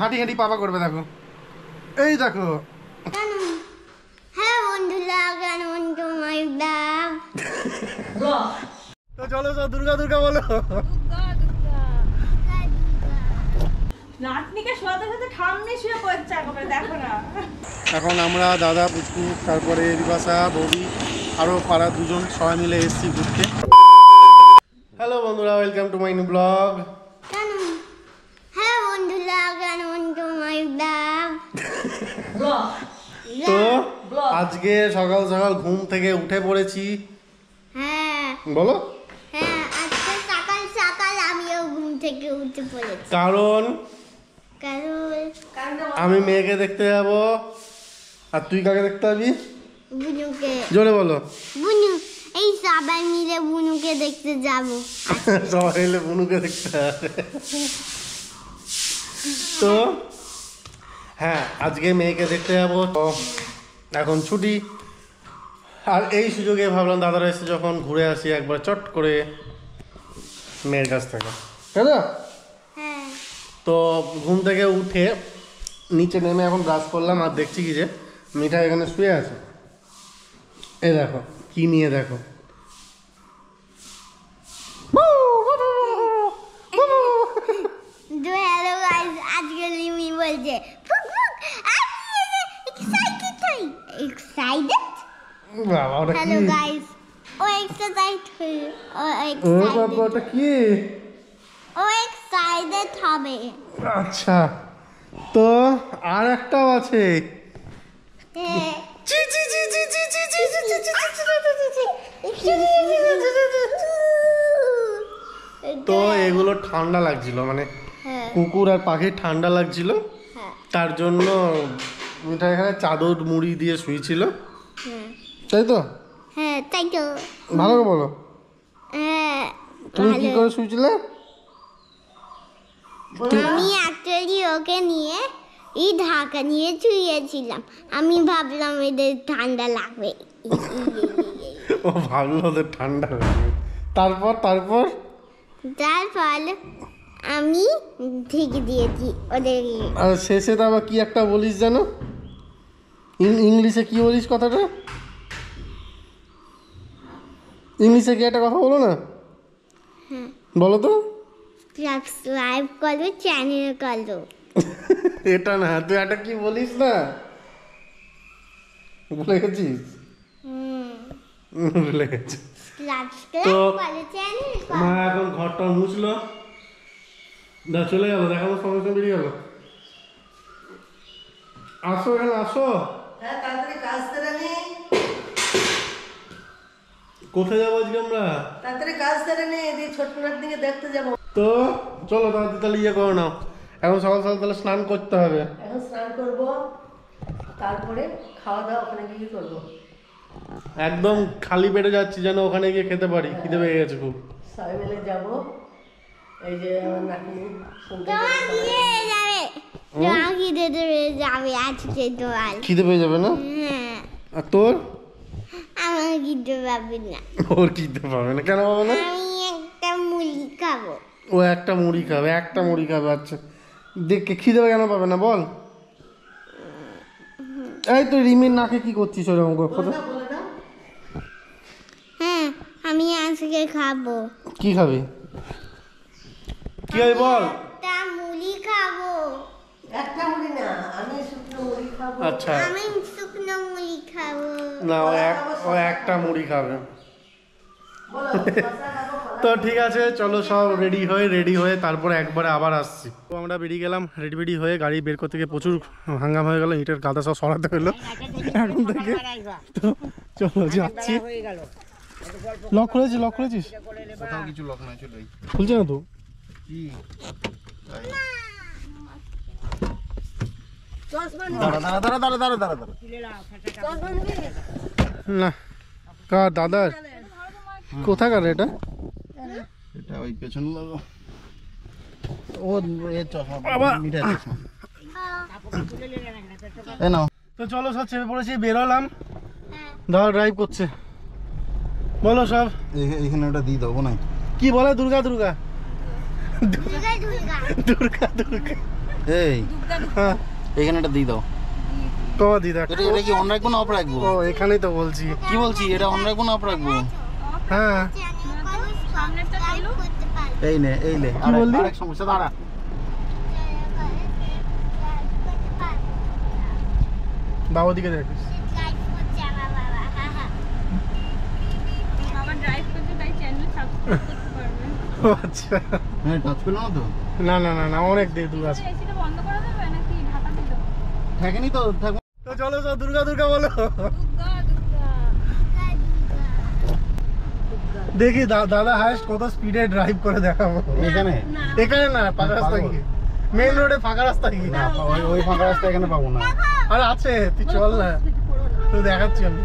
হাঁটি হাঁটি পাপা করবে দেখো, এই দেখো। হ্যাঁ বন্ধুরা, তো চলো সব দুর্গা দুর্গা বলো। এখন আমরা দাদা, পুচকু, তারপরে রিবাসা, বৌদি, আরো পাড়া দুজন সবাই মিলে এসেছি ঘুরতে। হ্যালো বন্ধুরা, welcome to my new blog. হ্যাঁ বন্ধুরা, তো আজকে সকাল সকাল ঘুম থেকে উঠে পড়েছি। হ্যাঁ বলো। হ্যাঁ, আজকে সকাল সকাল আমিও ঘুম থেকে উঠে পড়েছি। কারণ কারণ আমি মেয়েকে দেখতে যাব। আর তুই কাকে দেখতে যাবি? বুনুকে। জোরে বলো। বুনু, এই সবাই মিলে বুনুকে দেখতে যাব। সবাই মিলে বুনুকে দেখতে যাবে। তো হ্যাঁ, আজকে মেয়েকে দেখতে যাবো। তো এখন ছুটি, আর এই সুযোগে ভাবলাম দাদারা এসে যখন ঘুরে আসি একবার চট করে মেয়ের কাছ থেকে, তাই না? হ্যাঁ। তো ঘুম থেকে উঠে নিচে নেমে এখন ব্রাশ করলাম, আর দেখছি কি যে মিঠা এখানে শুয়ে আছে। এই দেখো কি নিয়ে, দেখো। হ্যালো গাইস, আজকে লিমি বলছে এক্সাইটেড। বাবা ওটা কি? হ্যালো গাইস, ও এক্সাইটেড ও বাবা ওটা কি? ও এক্সাইটেড হবে। আচ্ছা, তো আর একটাও আছে। হ্যাঁ। তো এগুলো ঠান্ডা লাগছিল, মানে কুকুর আর পাখির ঠান্ডা লাগছিল, তার জন্য মিঠা এখানে চাদর মুড়ি দিয়ে শুয়েছিল, তাই তো? হ্যাঁ তাই তো। ভালো করে বলো, হ্যাঁ। তুমি কি করে শুয়েছিলে? আমি অ্যাকচুয়ালি ওকে নিয়ে এই ঢাকা নিয়ে শুয়েছিলাম। আমি ভাবলাম এদের ঠান্ডা লাগবে। ও ভাবলো ওদের ঠান্ডা লাগবে। তারপর তারপর তারপর আমি ঠিক দিয়েছি ওদের। আর শেষে তো আবার কি একটা বলিস জানো, ইংলিশে কি বলিস কথাটা? ইংলিশে কি একটা কথা বলো না, বলো তো। সাবস্ক্রাইব করো, চ্যানেল করো। এটা না, তুই একটা কি বলিস না, ভুলে গেছিস? ভুলে গেছিস। সাবস্ক্রাইব করো, চ্যানেল করো। মা এখন ঘরটা মুছলো, চলে গেল, দেখাবো সঙ্গে সঙ্গে বেরিয়ে গেল। আসো এখানে আসো। হ্যাঁ, তাড়াতাড়ি কাজ সেরে নে। কোথায় যাবো আজকে আমরা? তাড়াতাড়ি কাজ সেরে নে, দিয়ে ছোট্টনার দিকে দেখতে যাবো। তো চলো তাড়াতাড়ি তাহলে ইয়ে করো নাও, এখন সকাল সকাল তাহলে স্নান করতে হবে। এখন স্নান করব, তারপরে খাওয়া দাওয়া ওখানে গিয়ে করবো। একদম খালি পেটে যাচ্ছি যেন ওখানে গিয়ে খেতে পারি, খিদে পেয়ে গেছে খুব। সবাই মিলে যাবো। এই যে আমার নাতনি শুনতে তোমার খিদে যাবে, তোমার খিদে যাবে আজকে তো আর। খিদে পেয়ে যাবে না? হ্যাঁ। আর তোর? আমার খিদে পাবে না। ওর খিদে পাবে না, কেন পাবে না? আমি একটা মুড়ি খাবো। ও একটা মুড়ি খাবে, একটা মুড়ি খাবে। আচ্ছা দেখে খিদে কেন পাবে না বল? এই তুই রিমির নাকে কি করছিস ওরকম করে? বলে দাও। হ্যাঁ, আমি আজকে খাবো। কি খাবি? কি হবে বল? একটা মুড়ি খাবো। একটা মুড়ি না, আমি শুকনো মুড়ি খাবো। আচ্ছা আমি শুকনো মুড়ি খাবো। না, ও একটা মুড়ি খাবে। বলো, কষা খাবো, তো ঠিক আছে, চলো সব রেডি হয়ে তারপরে একবারে আবার আসছি। তো আমরা বেরিয়ে গেলাম, রেডি হয়ে গাড়ি বের করতে গিয়ে প্রচুর হাঙ্গাম হয়ে গেল, ইটের গাদা সব সরাতে হলো এখন থেকে। তো চলো যাচ্ছি। লক খুলেছিস? কোথাও কিছু লক নাই, চলে খুলছে না তো? কি না কার দাদার? কোথাকার এটা? এটা ওই পেছন লাগো। ও এর চশমা, বাবা। মিঠাই চশমা। এ নাও। তো চলো সব চেপে পড়েছি, বেরোলাম। দাদা ড্রাইভ করছে, বলো সব। এইখানে ওটা দিয়ে দেবো না? কি বলে? দুর্গা দুর্গা দুর্গা দুর্গা দুর্গা দুর্গা এই হ্যাঁ এখানে এটা দিয়ে দাও। কমা দিদা এটা কি অন রাখবো না অফ রাখবো? ও এখানেই তো বলছি। কি বলছি, এটা অন রাখবো না অফ রাখবো? হ্যাঁ এই নে এই নে, কি বললি? আরেক সমস্যা, দাঁড়া। বাবা দিকে দেখিস। ও আচ্ছা, হ্যাঁ টাচ পেলো না তো? না না না না অনেক দূর আছে। থাকেনি তো, থাকবো। তো চলো সব দুর্গা দুর্গা বলো। দেখি দাদা হাইস্ট কত স্পিডে ড্রাইভ করে দেখাবো। এখানে এখানে না, ফাঁকা রাস্তা গিয়ে, মেইন রোডে ফাঁকা রাস্তা গিয়ে। ওই ফাঁকা রাস্তা এখানে পাবো না। আরে আছে, তুই চল না, তুই দেখাচ্ছি আমি।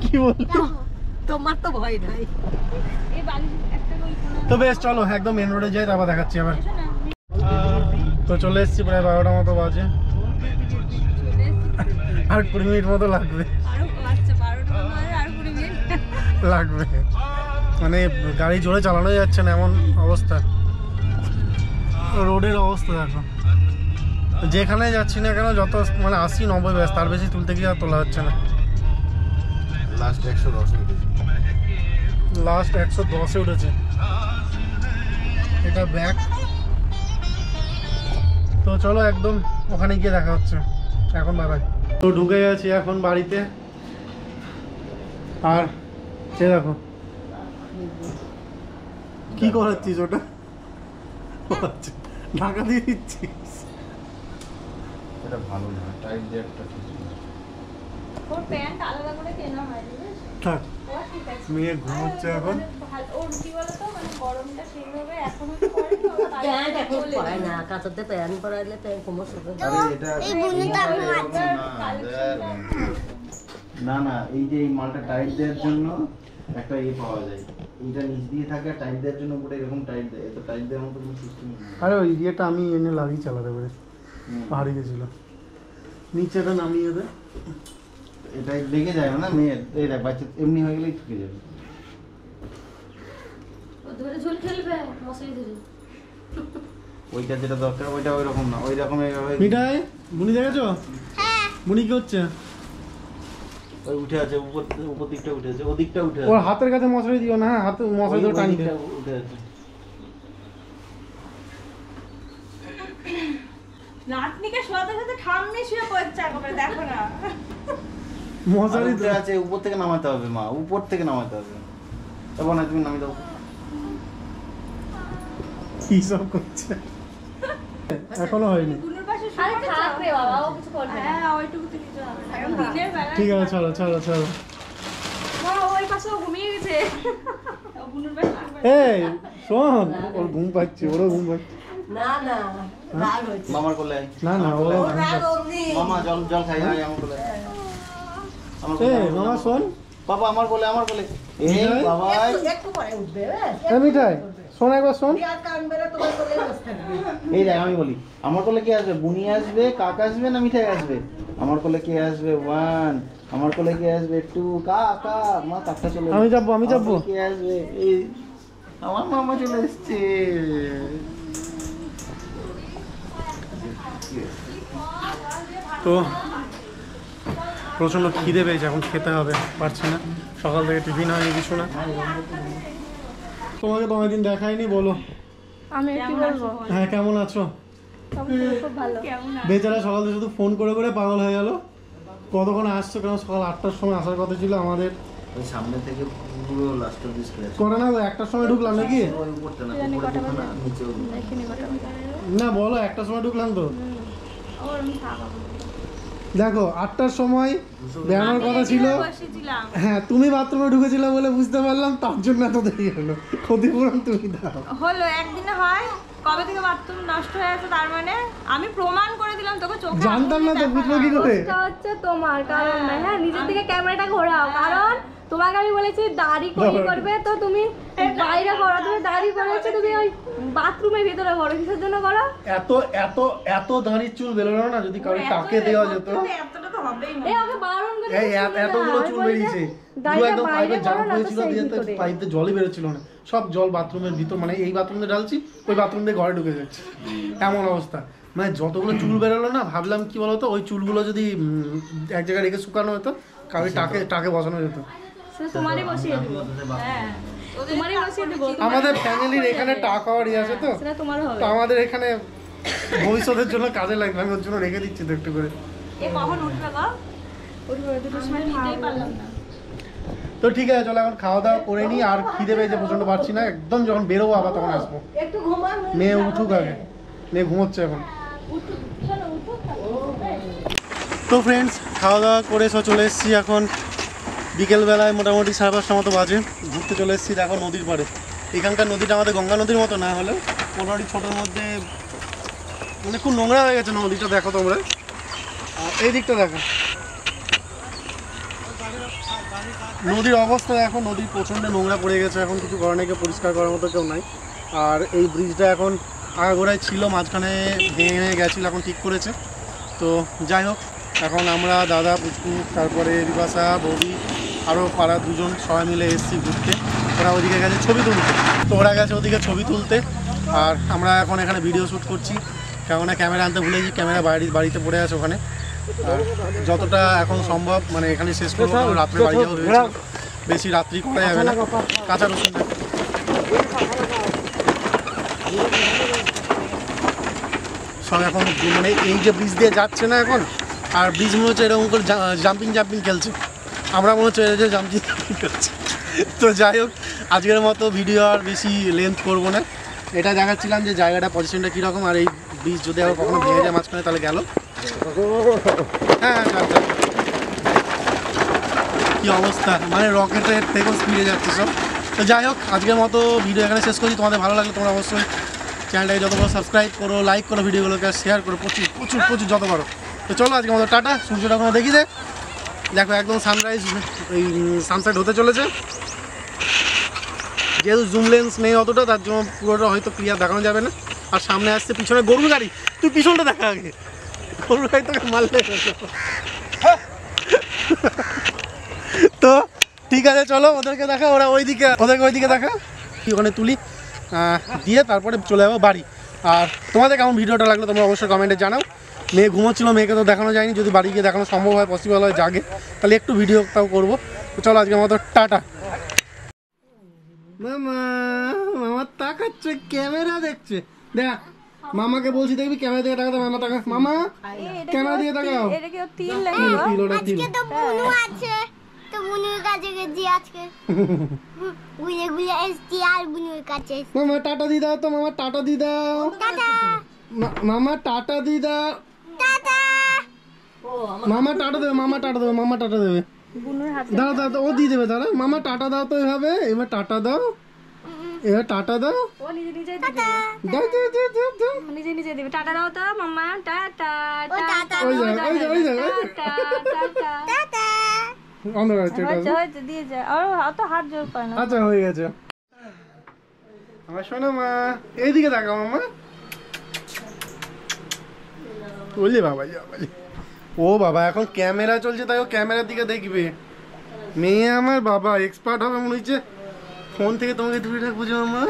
কি বললি? তোমার তো ভয় নাই। তো বেশ চলো একদম মেন রোডে যাই, তারপর দেখাচ্ছি আবার। তো চলে এসেছি, প্রায় 12টা মতো বাজে, আর 20 মিনিট মতো লাগবে। লাগবে মানে গাড়ি জোরে চালানো যাচ্ছে না, এমন অবস্থা রোডের অবস্থা। দেখো যেখানে যাচ্ছি না কেন, যত মানে 80-90 ব্যাস, তার বেশি তুলতে গিয়ে আর তোলা হচ্ছে না। লাস্ট 110 উঠেছে। লাস্ট 110-এ উঠেছে। এটা ব্যাক। তো চলো একদম ওখানে গিয়ে দেখা হচ্ছে এখন। Bye bye. তো ঢুকে গেছি এখন বাড়িতে, আর এ দেখো কি করাচ্ছিস ওটা? আচ্ছা, ঢাকা দিয়ে দিচ্ছিস। এটা ভালো না, টাইট দিয়ে একটা ওর প্যান্ট আলাদা করে কেনা হয়নি, থাক, ও ঠিক আছে। মেয়ে ঘুমোচ্ছে এখন। ওর কি বলতো, মানে গরমটা সেইভাবে এখনো তো পড়েনি, ও তাই প্যান্ট এখন চলে পরায় না, কাঁচাতে প্যান্ট পরাইলে প্যান্ট কোমর শুকায়। আরে এটা এই বুনুটা আমার আছে। না না, এই যে এই মালটা টাইট দেওয়ার জন্য একটা ইয়ে পাওয়া যায়, এইটা নিচ দিয়ে থাকে, টাইট দেওয়ার জন্য উপরে এরকম টাইট দেয়। এত টাইট দেওয়ার মতো কোনো সিস্টেম নেই। আরে ওই ইয়েটা আমি এনে লাগিয়ে চালাতে পারি, হারিয়ে গেছিল, নিচেটা নামিয়ে দে। এটা লেগে যায় না মেয়ের, এই দেখ বাচ্চা এমনি হয়ে গেলেই ঠুকে যাবে। ও ধরে ঝুল খেলবে মশারি ধরে। ওইটা যেটা দরকার ওইটা ওই রকম না, ওই রকম মিঠাই বুনি দেখেছো? বুনি কি হচ্ছে? ওই উঠে আছে, উপর দিকটা উঠে আছে, ওদিকটা উঠে আছে। ওর হাতের কাছে মশারি দিও না, হ্যাঁ হাতে মশারি তো টানি দে। উঠে আছে। নাতনিকে শোয়াতে সাথে ঠাম্মি শুয়ে পড়ছে একেবারে, দেখো না। মশারি উঠে আছে, উপর থেকে নামাতে হবে মা, উপর থেকে নামাতে হবে। তখন না তুমি নামিয়ে দাও। কি সব করছে? এখনো হয়নি। গুনুর পাশে আরে শুয়ে থাক রে বাবা, ও কিছু করবে না। হ্যাঁ ওইটুকু তো কিছু হবে না। এখন দিনের বেলা ঠিক আছে চলো চলো চলো। মা ওই পাশেও ঘুমিয়ে গেছে। ও গুনুর পাশে শুয়ে এই শোন, ওর ঘুম পাচ্ছে, ওরও ঘুম পাচ্ছে। না না, রাগ হয়েছে। মামার কোলে আয়। না না ও ওর রাগ অমনি। মামা জল জল খাই, আয় আমার কোলে। আমার এ কোলে, মামা শোন, বাবা আমার কোলে, আমার কোলে। এই মিঠাই? বাবা একটু পরে উঠবে, এ মিঠাই শোন একবার শোন। আর কানবে না, তোমার কোলে বসে থাকবে। এই দেখ আমি বলি, আমার কোলে কে আসবে? বুনি আসবে, কাক আসবে না মিঠাই আসবে? আমার কোলে কে আসবে? 1, আমার কোলে কে আসবে? 2, কাকা মা কাকটা চলে এলো। আমি যাবো, আমি যাবো। আমার কোলে কে আসবে? এই আমার মামা চলে এসেছে। তো প্রচণ্ড খিদে পেয়েছে, এখন খেতে হবে, পারছি না, সকাল থেকে টিফিন হয়নি কিছু না। তোমাকে তো অনেকদিন দেখাইনি, বলো আমি কি বলবো? হ্যাঁ কেমন আছো? খুব ভালো। কেমন বেচারা সকাল থেকে শুধু ফোন করে করে পাগল হয়ে গেল। কতক্ষণ আসছো? কেন সকাল 8টার সময় আসার কথা ছিল আমাদের। ওই সামনে থেকে পুরো লাস্ট অফ দিস ক্লাস করে না 1টার সময় ঢুকলাম নাকি? ওই উপরটা না, উপরে ঢুকো না, নিচে ঢুকো। দেখিনি কটা বাজে। না বলো, 1টার সময় ঢুকলাম তো। ওর আমি থাকবো। দেখো 8টার সময় বেরোনোর কথা ছিল। বসেছিলাম। হ্যাঁ তুমি বাথরুমে ঢুকেছিলে বলে বুঝতে পারলাম, তার জন্য এত দেরি হলো। ক্ষতিপূরণ তুমি দাও। হলো একদিনে হয়, কবে থেকে বাথরুম নষ্ট হয়ে আছে, তার মানে আমি প্রমাণ করে দিলাম তোকে চোখে। জানতাম না তো, বুঝবো কি করে? হচ্ছে তোমার কারণ না, হ্যাঁ নিজের দিকে ক্যামেরাটা ঘোরাও, কারণ তোমাকে আমি বলেছি দাড়ি করবে তো তুমি বাইরে করো, তুমি দাড়ি করেছো তুমি ওই বাথরুমের ভিতরে করো, কিসের জন্য করো? এত এত এত দাঁড়ির চুল বেরোলো না, যদি কারো টাকে দেওয়া যেত। এতটা তো হবেই না। এই ওকে বারণ করে এই এতগুলো চুল বেরিয়েছে, পুরো একদম পাইপে জাম হয়েছিল, দিয়ে পাইপে জলই বেরোচ্ছিল না, সব জল বাথরুমের ভিতর, মানে এই বাথরুমে ঢালছি, ওই বাথরুম দিয়ে ঘরে ঢুকে যাচ্ছে, এমন অবস্থা। মানে যতগুলো চুল বেরোলো না, ভাবলাম কি বলতো, ওই চুলগুলো যদি এক জায়গায় রেখে শুকানো হতো, কারো টাকে বসানো যেত। তোমারই বসিয়ে দেবো। হ্যাঁ তোমারই বসিয়ে দেবো। আমাদের ফ্যামিলির এখানে টাক হওয়ার ইয়ে আছে তো, সেটা তোমার হবে। তো আমাদের এখানে ভবিষ্যতের জন্য কাজে লাগবে, আমি ওর জন্য রেখে দিচ্ছি তো একটু করে। এ কখন উঠবে গো? উঠবে দুটোর সময়, নিতেই পারলাম না। তো ঠিক আছে, চলো এখন খাওয়া দাওয়া করে নিই, আর খিদে পেয়েছে প্রচন্ড, পারছি না, একদম যখন বেরোবো আবার তখন আসবো। একটু ঘুমান। মেয়ে উঠুক আগে, মেয়ে ঘুমোচ্ছে এখন। তো ফ্রেন্ডস, খাওয়া দাওয়া করে সব চলে এসেছি এখন বিকেলবেলায়, মোটামুটি 5:30 মতো বাজে, ঘুরতে চলে এসেছি দেখো নদীর পাড়ে। এখানকার নদীটা আমাদের গঙ্গা নদীর মতো না হলেও মোটামুটি ছোটোর মধ্যে, মানে খুব নোংরা হয়ে গেছে নদীটা, দেখো তোমরা এই দিকটা দেখো, নদীর অবস্থা এখন, নদীর প্রচণ্ড নোংরা পড়ে গেছে, এখন কিছু করার নেই, কেউ পরিষ্কার করার মতো কেউ নাই। আর এই ব্রিজটা এখন আগাগোড়ায় ছিল, মাঝখানে ভেঙে গেছিলো, এখন ঠিক করেছে। তো যাই হোক, এখন আমরা দাদা, পুচকু, তারপরে রিবাসা, বৌদি, আরও পাড়ার দুজন সবাই মিলে এসেছি ঘুরতে। ওরা ওদিকে গেছে ছবি তুলতে, তো ওরা গেছে ওদিকে ছবি তুলতে, আর আমরা এখন এখানে ভিডিও শ্যুট করছি, কেননা ক্যামেরা আনতে ভুলেছি, ক্যামেরা বাড়িতে পড়ে আছে ওখানে। আর যতটা এখন সম্ভব মানে এখানে শেষ করবো, কারণ রাত্রে বাড়ি যাবো ভেবেছি, বেশি রাত্রি করা যাবে না। কাঁচা রসুন সব এখন, মানে এই যে ব্রিজ দিয়ে যাচ্ছে না এখন, আর ব্রিজ মনে হচ্ছে এরকম করে জাম্পিং খেলছে, আমরা মনে হচ্ছে যে জাম্পিং খেলছে। তো যাই হোক, আজকের মতো ভিডিও আর বেশি লেন্থ করবো না, এটা দেখাচ্ছিলাম যে জায়গাটা পজিশনটা কীরকম, আর এই ব্রিজ যদি আবার কখনো ভেঙে যায় মাঝখানে তাহলে গেল। হ্যাঁ কি অবস্থা, মানে রকেটের থেকেও স্পিডে যাচ্ছে সব। তো যাই হোক, আজকের মতো ভিডিও এখানে শেষ করছি। তোমাদের ভালো লাগলে তোমরা অবশ্যই চ্যানেলটাকে যত বড় সাবস্ক্রাইব করো, লাইক করো, ভিডিওগুলোকে শেয়ার করো, প্রচুর যত পারো। তো চলো আজকের মতো টাটা। সূর্যটা ওখানে দেখি দেখো একদম সানরাইজ, এই সানসেট হতে চলেছে। যেহেতু জুম লেন্স নেই অতটা, তার জন্য পুরোটা হয়তো ক্লিয়ার দেখানো যাবে না। আর সামনে আসছে পিছনে গরুর গাড়ি, তুই পিছনটা দেখা আগে, গরুর গাড়ি তোকে মারলে। তো ঠিক আছে, চলো ওদেরকে দেখা, ওদেরকে ওইদিকে দেখা, ওখানে তুলি দিয়ে তারপরে চলে যাবো বাড়ি। আর তোমাদের কেমন ভিডিওটা লাগলো তোমরা অবশ্যই কমেন্টে জানাও। মেয়ে ঘুমোচ্ছিলো, মেয়েকে তো দেখানো যায়নি, যদি বাড়ি গিয়ে দেখানো সম্ভব হয়, পসিবল হয়, জাগে, তাহলে একটু ভিডিওটাও করবো। তো চলো আজকের মতো টাটা। মামা তাকাচ্ছে, ক্যামেরা দেখছে, দেখ মামাকে বলছি দেখবি ক্যামেরা দিকে তাকাতে, মামা তাকা, মামা ক্যামেরা দিকে তাকাও। এটা কি তিল লাগে? আজকে তো বুনু আছে, তো বুনুর কাছে গেছি আজকে, ঘুরে এসছি আর বুনুর কাছে। মামা টাটা দি দাও, তো মামা টাটা দি দাও, টাটা মামা টাটা দি দাও, টাটা। মামা টাটা দেবে, মামা টাটা দেবে, বুনুর হাতে দাঁড়া ও দিয়ে দেবে, দাঁড়া, মামা টাটা দাও তো, এভাবে এবার টাটা দাও, এবার টাটা দাও, ও নিজে দিবে, দাও নিজে দিবে। টাটা দাও তো মাম্মা, টাটা টাটা ওই দেখ টাটা। অন্ধকার হচ্ছে এটা। হয়েছে দিয়ে যায়, আর অত হাত জোর করে না। আচ্ছা হয়ে গেছে। আমার শোনো মা, এইদিকে তাকাও মামা, বললি বাবা, ও বাবা এখন ক্যামেরা চলছে, তাই ও ক্যামেরার দিকে দেখবে। মেয়ে আমার বাবা এক্সপার্ট হবে মনে হচ্ছে, ফোন থেকে তোমাকে দূরে বুঝো মামা।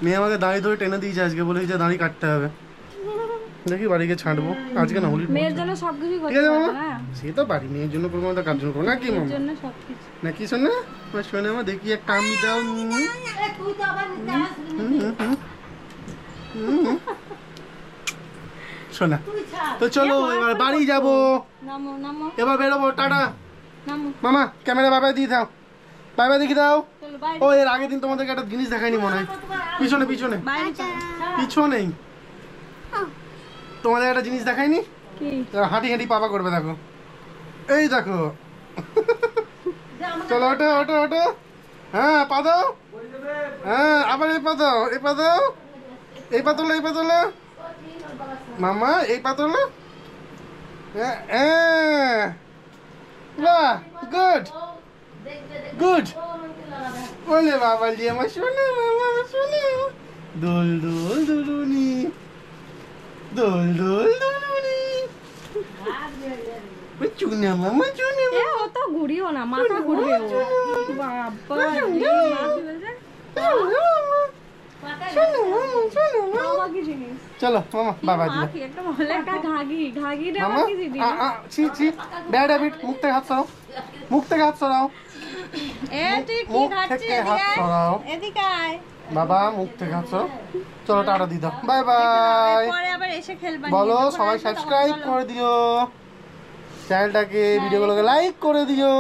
মেয়ে আমাকে দাড়ি ধরে টেনে দিয়েছে আজকে, বলে যে দাড়ি কাটতে হবে, দেখি বাড়িকে ছাঁটবো আজকে না, হোলি মেয়ের জন্য সবকিছু ঠিক করতে আছে হবে মামা, না, সে তো বাড়ি মেয়ের জন্য করবো, কার জন্য করবো নাকি মামা, জন্য সবকিছু। নাকি শোনা আমার শোনে আমার, দেখি একটা আমি দাও। শোনা তো চলো এবার বাড়ি যাবো, নামো নামো এবার বেরোবো, টাটা। নামো, মামা ক্যামেরা বাবাই দিয়ে দাও, বাবাই দেখি দাও। চলো বাইরে। ও এর আগের দিন তোমাদেরকে একটা জিনিস দেখাইনি মনে হয়, পিছনে বাইরে চলো। পিছনেই তোমাদের একটা জিনিস দেখাইনি, কি? হাঁটি পাপা করবে, দেখো এই দেখো। চলো ওটো, হ্যাঁ পা দাও, হ্যাঁ আবার এই পা দাও, এই পা তোলো, মামা এই পা তোলো, বাহ, গুড গুড। বলে বাবা জি আমার শোনো, আমার শোনো। দোল দোল দুলুনি, দোল দোল দুলুনি। চুনা মামা চুনা এ ও তো ঘুরিও না, মাথা ঘুরবে ও। বাবা রে, মা তুলেছে। বাবা কি জিনিস? চলো মামা বাবা মা দিলা। কি একটা বলে একটা ঘাগি, ঘাগি রে মামা আবার কি জিনিস? ছি ছি, ব্যাড হ্যাবিট। মুখ থেকে হাত সরাও, মুখ থেকে হাত সরাও, এ তুই কি মুখ খাচ্ছিস? থেকে হাত সরাও। এদিকে আয়। বাবা মুখ থেকে হাত সরাও। চলো টাটা দি দাও, বাই বাই। পরে আবার এসে খেলবা। বলো সবাই সাবস্ক্রাইব করে দিও চ্যানেলটাকে, ভিডিওগুলোকে লাইক করে দিও।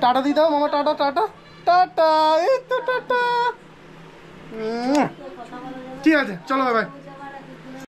টাটা দি দাও মামা, টাটা টাটা টাটা, এই তো টাটা। ঠিক আছে চলো বাই বাই।